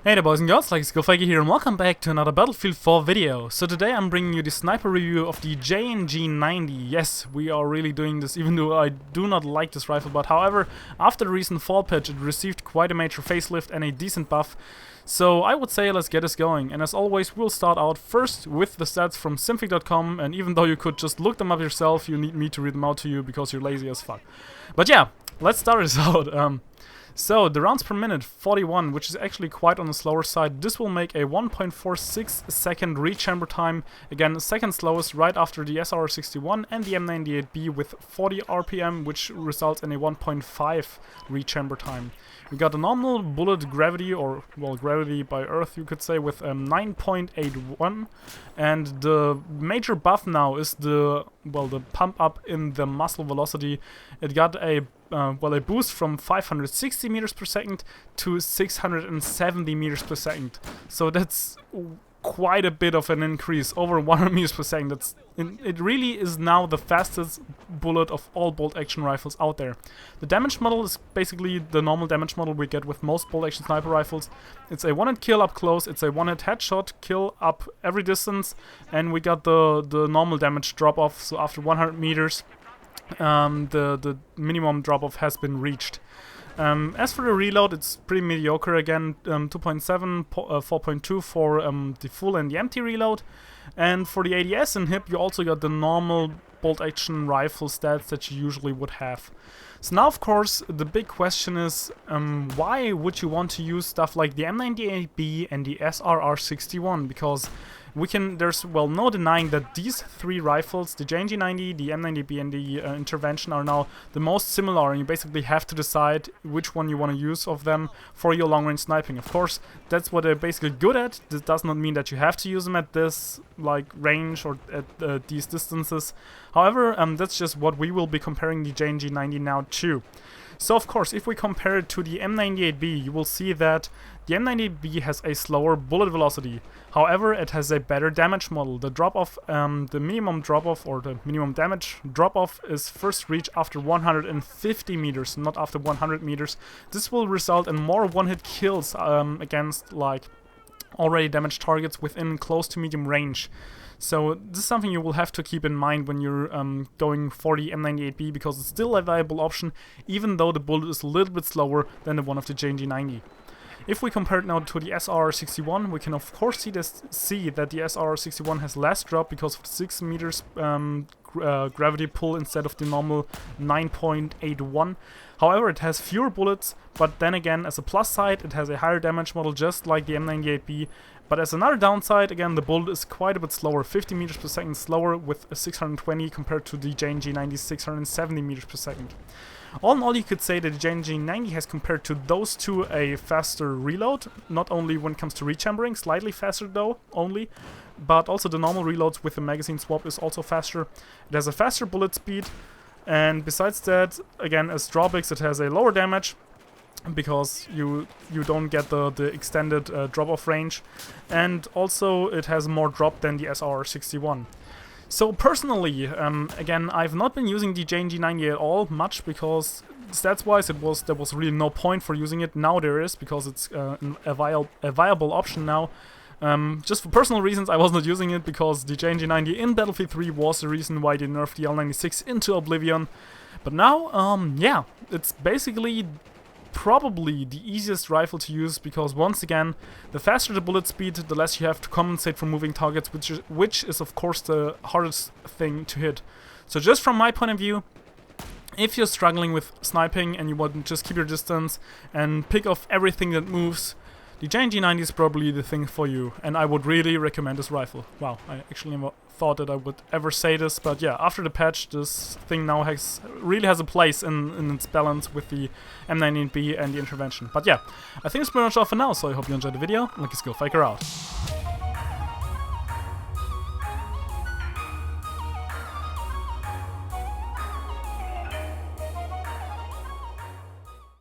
Hey there boys and girls, like Skillfaker here and welcome back to another Battlefield 4 video. So today I'm bringing you the sniper review of the JNG-90. Yes, we are really doing this even though I do not like this rifle, but however, after the recent fall patch it received quite a major facelift and a decent buff. So I would say let's get this going, and as always we'll start out first with the stats from Simfic.com, and even though you could just look them up yourself, you need me to read them out to you because you're lazy as fuck. But yeah, let's start this out. So, the rounds per minute, 41, which is actually quite on the slower side. This will make a 1.46 second rechamber time. Again, second slowest right after the SRR-61 and the M98B with 40 RPM, which results in a 1.5 rechamber time. We got a normal bullet gravity, or, well, gravity by Earth, you could say, with 9.81. And the major buff now is the pump up in the muzzle velocity. It got a a boost from 560 meters per second to 670 meters per second. So that's quite a bit of an increase, over 100 meters per second. It really is now the fastest bullet of all bolt action rifles out there. The damage model is basically the normal damage model we get with most bolt action sniper rifles. It's a one-hit kill up close, it's a one-hit headshot kill up every distance, and we got the normal damage drop off, so after 100 meters the minimum drop-off has been reached. As for the reload, it's pretty mediocre again, 2.7, 4.2 for the full and the empty reload. And for the ADS and HIP, you also got the normal bolt-action rifle stats that you usually would have. So now, of course, the big question is, why would you want to use stuff like the M98B and the SRR-61? Because there's no denying that these three rifles, the JNG-90, the M98B and the Intervention, are now the most similar, and you basically have to decide which one you want to use of them for your long-range sniping. Of course, that's what they're basically good at. This does not mean that you have to use them at this range or at these distances. However, that's just what we will be comparing the JNG-90 now to. So of course, if we compare it to the M98B, you will see that the M98B has a slower bullet velocity. However, it has a better damage model. The drop-off, the minimum drop-off or the minimum damage drop-off is first reached after 150 meters, not after 100 meters. This will result in more one-hit kills against already damaged targets within close to medium range. So this is something you will have to keep in mind when you're going for the M98B, because it's still a viable option, even though the bullet is a little bit slower than the one of the JNG-90. If we compare it now to the SRR-61, we can of course see that the SRR-61 has less drop because of 6 meters gravity pull instead of the normal 9.81. However, it has fewer bullets, but then again, as a plus side, it has a higher damage model just like the M98B. But as another downside, again, the bullet is quite a bit slower, 50 meters per second slower with a 620 compared to the JNG-90 670 meters per second. All in all, you could say that the JNG-90 has, compared to those two, a faster reload, not only when it comes to rechambering, slightly faster though, only, but also the normal reloads with the magazine swap is also faster. It has a faster bullet speed, and besides that, again, as drawbacks, it has a lower damage, because you don't get the extended drop-off range, and also it has more drop than the SRR-61. So personally, again, I've not been using the JNG-90 at all much, because stats-wise there was really no point for using it. Now there is, because it's a viable option now. Just for personal reasons I was not using it, because the JNG-90 in Battlefield 3 was the reason why they nerfed the L96 into oblivion. But now, yeah, it's basically probably the easiest rifle to use, because once again, the faster the bullet speed, the less you have to compensate for moving targets, which is of course the hardest thing to hit. So just from my point of view, if you're struggling with sniping and you want to just keep your distance and pick off everything that moves, the JNG-90 is probably the thing for you, and I would really recommend this rifle. Wow, I actually never thought that I would ever say this, but yeah, after the patch, this thing now really has a place in its balance with the M98B and the Intervention. But yeah, I think it's pretty much all for now, so I hope you enjoyed the video. Lucky Skillfaker out.